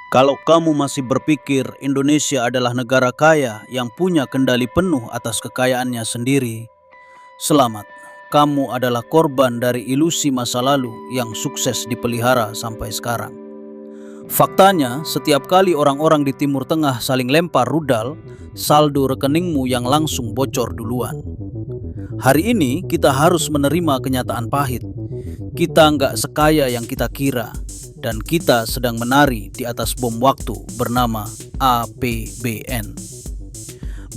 Kalau kamu masih berpikir Indonesia adalah negara kaya yang punya kendali penuh atas kekayaannya sendiri, selamat. Kamu adalah korban dari ilusi masa lalu yang sukses dipelihara sampai sekarang. Faktanya, setiap kali orang-orang di Timur Tengah saling lempar rudal, saldo rekeningmu yang langsung bocor duluan. Hari ini kita harus menerima kenyataan pahit. Kita nggak sekaya yang kita kira, dan kita sedang menari di atas bom waktu bernama APBN.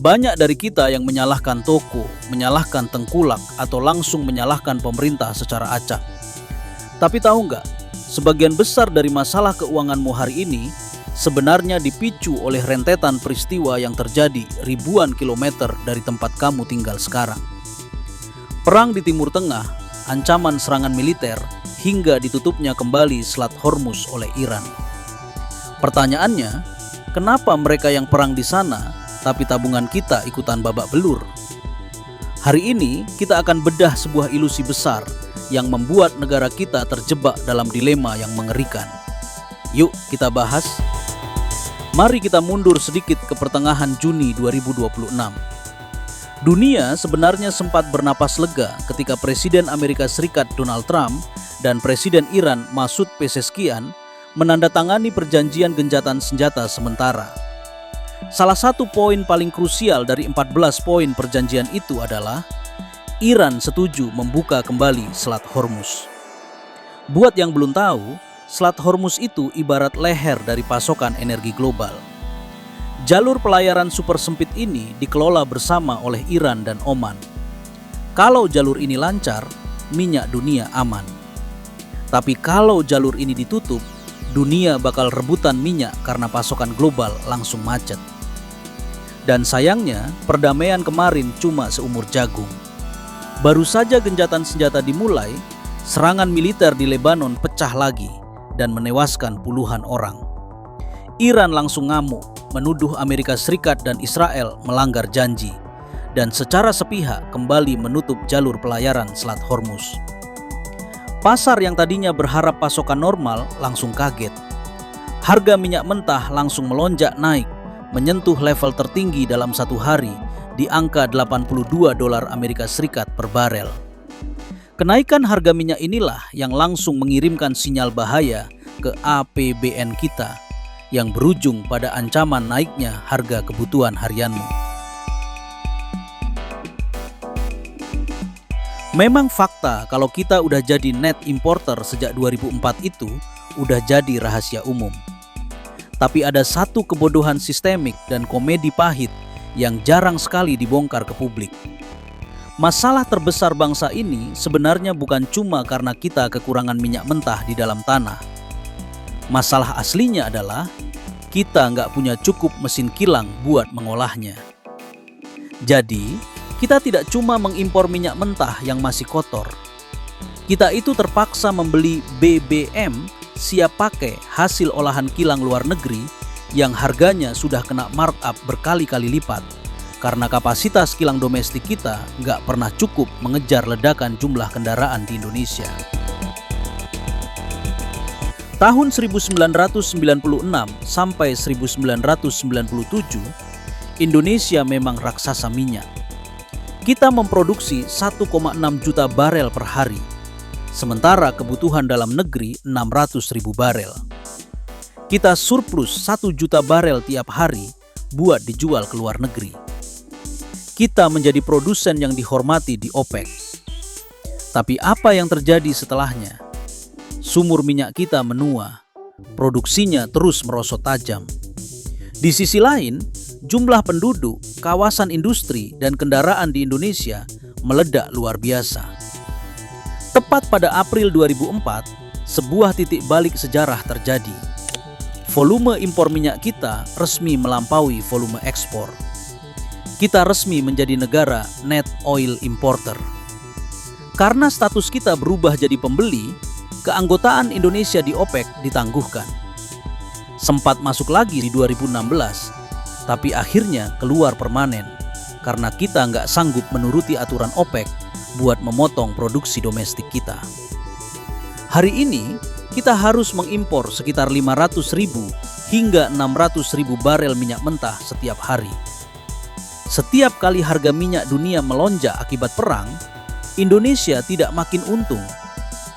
Banyak dari kita yang menyalahkan toko, menyalahkan tengkulak, atau langsung menyalahkan pemerintah secara acak. Tapi tahu nggak, sebagian besar dari masalah keuanganmu hari ini sebenarnya dipicu oleh rentetan peristiwa yang terjadi ribuan kilometer dari tempat kamu tinggal sekarang. Perang di Timur Tengah, ancaman serangan militer, hingga ditutupnya kembali Selat Hormuz oleh Iran. Pertanyaannya, kenapa mereka yang perang di sana, tapi tabungan kita ikutan babak belur? Hari ini kita akan bedah sebuah ilusi besar yang membuat negara kita terjebak dalam dilema yang mengerikan. Yuk kita bahas. Mari kita mundur sedikit ke pertengahan Juni 2026. Dunia sebenarnya sempat bernapas lega ketika Presiden Amerika Serikat Donald Trump dan Presiden Iran Masoud Pezeshkian menandatangani perjanjian gencatan senjata sementara. Salah satu poin paling krusial dari 14 poin perjanjian itu adalah Iran setuju membuka kembali Selat Hormuz. Buat yang belum tahu, Selat Hormuz itu ibarat leher dari pasokan energi global. Jalur pelayaran super sempit ini dikelola bersama oleh Iran dan Oman. Kalau jalur ini lancar, minyak dunia aman. Tapi kalau jalur ini ditutup, dunia bakal rebutan minyak karena pasokan global langsung macet. Dan sayangnya, perdamaian kemarin cuma seumur jagung. Baru saja gencatan senjata dimulai, serangan militer di Lebanon pecah lagi dan menewaskan puluhan orang. Iran langsung ngamuk, menuduh Amerika Serikat dan Israel melanggar janji, dan secara sepihak kembali menutup jalur pelayaran Selat Hormuz. Pasar yang tadinya berharap pasokan normal langsung kaget. Harga minyak mentah langsung melonjak naik, menyentuh level tertinggi dalam satu hari di angka $82 Amerika Serikat per barel. Kenaikan harga minyak inilah yang langsung mengirimkan sinyal bahaya ke APBN kita, yang berujung pada ancaman naiknya harga kebutuhan harianmu. Memang fakta kalau kita udah jadi net importer sejak 2004 itu udah jadi rahasia umum. Tapi ada satu kebodohan sistemik dan komedi pahit yang jarang sekali dibongkar ke publik. Masalah terbesar bangsa ini sebenarnya bukan cuma karena kita kekurangan minyak mentah di dalam tanah. Masalah aslinya adalah kita nggak punya cukup mesin kilang buat mengolahnya. Jadi, kita tidak cuma mengimpor minyak mentah yang masih kotor. Kita itu terpaksa membeli BBM siap pakai hasil olahan kilang luar negeri yang harganya sudah kena markup berkali-kali lipat karena kapasitas kilang domestik kita nggak pernah cukup mengejar ledakan jumlah kendaraan di Indonesia. Tahun 1996 sampai 1997, Indonesia memang raksasa minyak. Kita memproduksi 1,6 juta barel per hari, sementara kebutuhan dalam negeri 600.000 barel. Kita surplus 1 juta barel tiap hari buat dijual ke luar negeri. Kita menjadi produsen yang dihormati di OPEC. Tapi apa yang terjadi setelahnya? Sumur minyak kita menua, produksinya terus merosot tajam. Di sisi lain, jumlah penduduk, kawasan industri, dan kendaraan di Indonesia meledak luar biasa. Tepat pada April 2004, sebuah titik balik sejarah terjadi. Volume impor minyak kita resmi melampaui volume ekspor. Kita resmi menjadi negara net oil importer. Karena status kita berubah jadi pembeli, keanggotaan Indonesia di OPEC ditangguhkan. Sempat masuk lagi di 2016, tapi akhirnya keluar permanen karena kita nggak sanggup menuruti aturan OPEC buat memotong produksi domestik kita. Hari ini kita harus mengimpor sekitar 500.000 hingga 600.000 barel minyak mentah setiap hari. Setiap kali harga minyak dunia melonjak akibat perang, Indonesia tidak makin untung.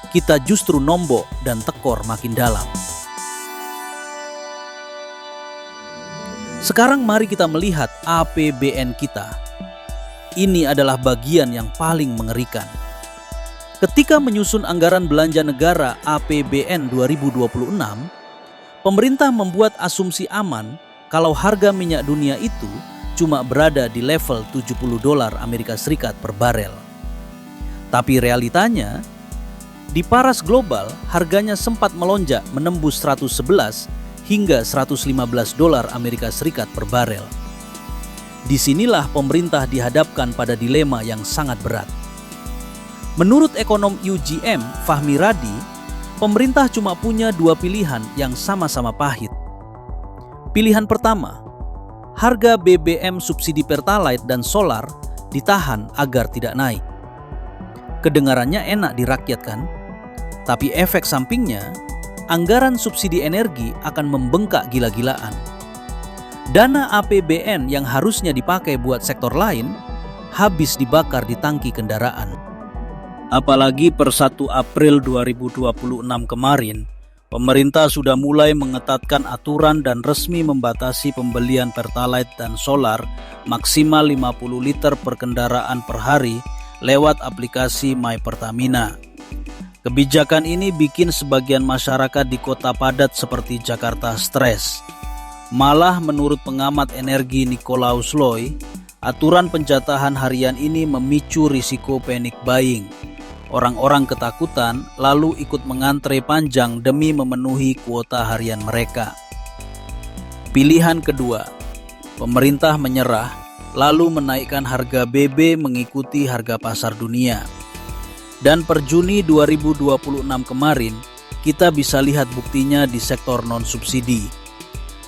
Kita justru nombok dan tekor makin dalam. Sekarang mari kita melihat APBN kita. Ini adalah bagian yang paling mengerikan. Ketika menyusun anggaran belanja negara APBN 2026, pemerintah membuat asumsi aman kalau harga minyak dunia itu cuma berada di level $70 Amerika Serikat per barel. Tapi realitanya, di paras global harganya sempat melonjak menembus 111 hingga $115 Amerika Serikat per barel. Disinilah pemerintah dihadapkan pada dilema yang sangat berat. Menurut ekonom UGM Fahmi Radi, pemerintah cuma punya dua pilihan yang sama-sama pahit. Pilihan pertama, harga BBM subsidi Pertalite dan solar ditahan agar tidak naik. Kedengarannya enak di rakyat kan? Tapi efek sampingnya, anggaran subsidi energi akan membengkak gila-gilaan. Dana APBN yang harusnya dipakai buat sektor lain, habis dibakar di tangki kendaraan. Apalagi per 1 April 2026 kemarin, pemerintah sudah mulai mengetatkan aturan dan resmi membatasi pembelian Pertalite dan solar maksimal 50 liter per kendaraan per hari lewat aplikasi My Pertamina. Kebijakan ini bikin sebagian masyarakat di kota padat seperti Jakarta stres. Malah menurut pengamat energi Nikolaus Loy, aturan penjatahan harian ini memicu risiko panic buying. Orang-orang ketakutan lalu ikut mengantre panjang demi memenuhi kuota harian mereka. Pilihan kedua, pemerintah menyerah lalu menaikkan harga BB mengikuti harga pasar dunia. Dan per Juni 2026 kemarin, kita bisa lihat buktinya di sektor non-subsidi.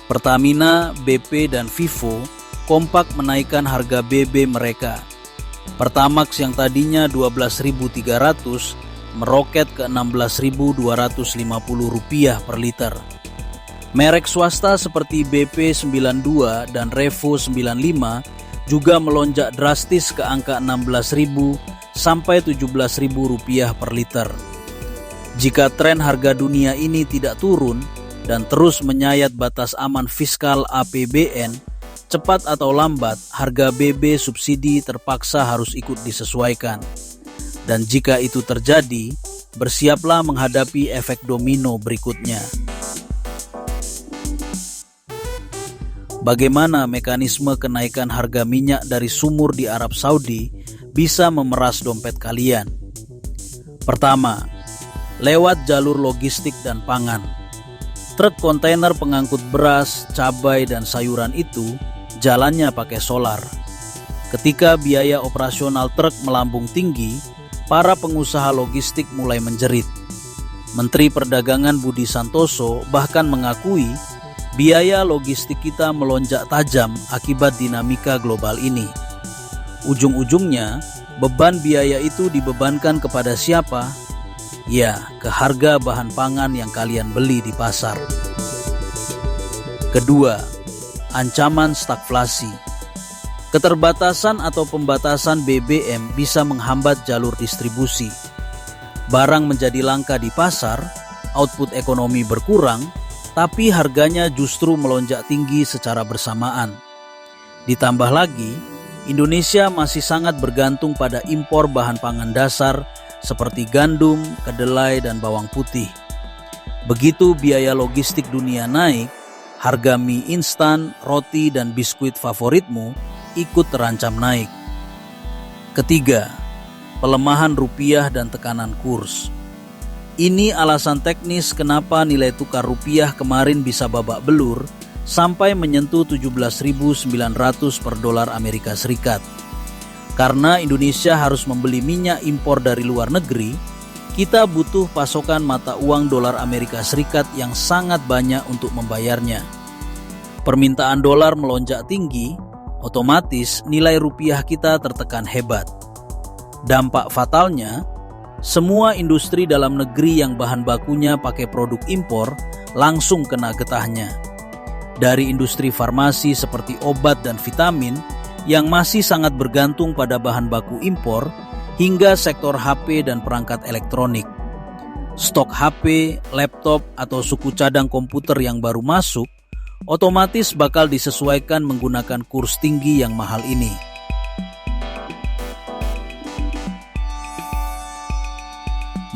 Pertamina, BP, dan Vivo kompak menaikkan harga BB mereka. Pertamax yang tadinya Rp12.300 meroket ke Rp16.250 per liter. Merek swasta seperti BP 92 dan Revo 95 juga melonjak drastis ke angka Rp16.000 sampai Rp17.000 per liter. Jika tren harga dunia ini tidak turun dan terus menyayat batas aman fiskal APBN, cepat atau lambat harga BB subsidi terpaksa harus ikut disesuaikan. Dan jika itu terjadi, bersiaplah menghadapi efek domino berikutnya. Bagaimana mekanisme kenaikan harga minyak dari sumur di Arab Saudi bisa memeras dompet kalian? Pertama, lewat jalur logistik dan pangan. Truk kontainer pengangkut beras, cabai, dan sayuran itu jalannya pakai solar. Ketika biaya operasional truk melambung tinggi, para pengusaha logistik mulai menjerit. Menteri Perdagangan Budi Santoso bahkan mengakui biaya logistik kita melonjak tajam akibat dinamika global ini. Ujung-ujungnya, beban biaya itu dibebankan kepada siapa? Ya, ke harga bahan pangan yang kalian beli di pasar. Kedua, ancaman stagflasi. Keterbatasan atau pembatasan BBM bisa menghambat jalur distribusi. Barang menjadi langka di pasar, output ekonomi berkurang, tapi harganya justru melonjak tinggi secara bersamaan. Ditambah lagi, Indonesia masih sangat bergantung pada impor bahan pangan dasar seperti gandum, kedelai, dan bawang putih. Begitu biaya logistik dunia naik, harga mie instan, roti, dan biskuit favoritmu ikut terancam naik. Ketiga, pelemahan rupiah dan tekanan kurs. Ini alasan teknis kenapa nilai tukar rupiah kemarin bisa babak belur sampai menyentuh 17.900 per dolar Amerika Serikat. Karena Indonesia harus membeli minyak impor dari luar negeri, kita butuh pasokan mata uang dolar Amerika Serikat yang sangat banyak untuk membayarnya. Permintaan dolar melonjak tinggi, otomatis nilai rupiah kita tertekan hebat. Dampak fatalnya, semua industri dalam negeri yang bahan bakunya pakai produk impor langsung kena getahnya. Dari industri farmasi seperti obat dan vitamin yang masih sangat bergantung pada bahan baku impor, hingga sektor HP dan perangkat elektronik. Stok HP, laptop, atau suku cadang komputer yang baru masuk otomatis bakal disesuaikan menggunakan kurs tinggi yang mahal ini.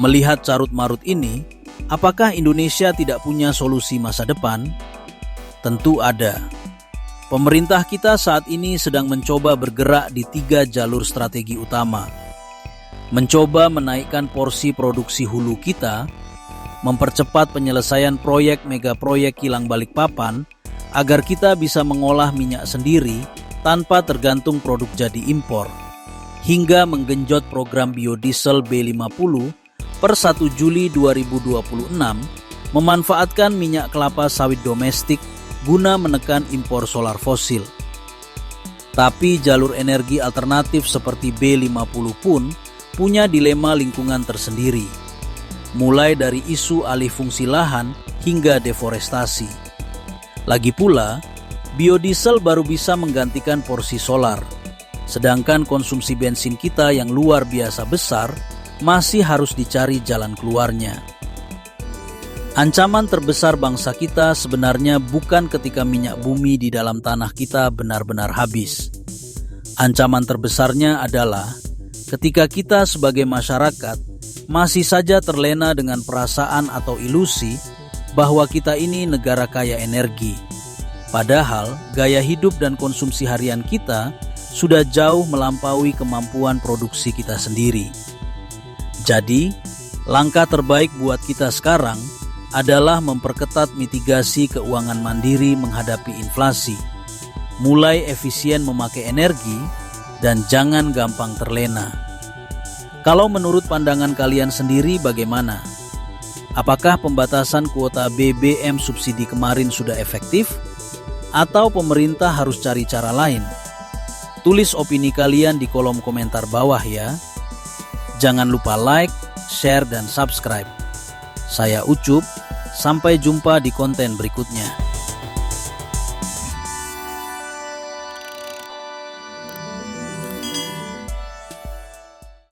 Melihat carut-marut ini, apakah Indonesia tidak punya solusi masa depan? Tentu ada. Pemerintah kita saat ini sedang mencoba bergerak di 3 jalur strategi utama. Mencoba menaikkan porsi produksi hulu kita, mempercepat penyelesaian proyek megaproyek kilang Balikpapan agar kita bisa mengolah minyak sendiri tanpa tergantung produk jadi impor, hingga menggenjot program biodiesel B50 per 1 Juli 2026, memanfaatkan minyak kelapa sawit domestik guna menekan impor solar fosil. Tapi jalur energi alternatif seperti B50 pun punya dilema lingkungan tersendiri, mulai dari isu alih fungsi lahan hingga deforestasi. Lagi pula, biodiesel baru bisa menggantikan porsi solar, sedangkan konsumsi bensin kita yang luar biasa besar masih harus dicari jalan keluarnya. Ancaman terbesar bangsa kita sebenarnya bukan ketika minyak bumi di dalam tanah kita benar-benar habis. Ancaman terbesarnya adalah ketika kita sebagai masyarakat masih saja terlena dengan perasaan atau ilusi bahwa kita ini negara kaya energi. Padahal gaya hidup dan konsumsi harian kita sudah jauh melampaui kemampuan produksi kita sendiri. Jadi, langkah terbaik buat kita sekarang adalah memperketat mitigasi keuangan mandiri menghadapi inflasi, mulai efisien memakai energi, dan jangan gampang terlena. Kalau menurut pandangan kalian sendiri bagaimana? Apakah pembatasan kuota BBM subsidi kemarin sudah efektif? Atau pemerintah harus cari cara lain? Tulis opini kalian di kolom komentar bawah ya. Jangan lupa like, share, dan subscribe. Saya Ucup, sampai jumpa di konten berikutnya.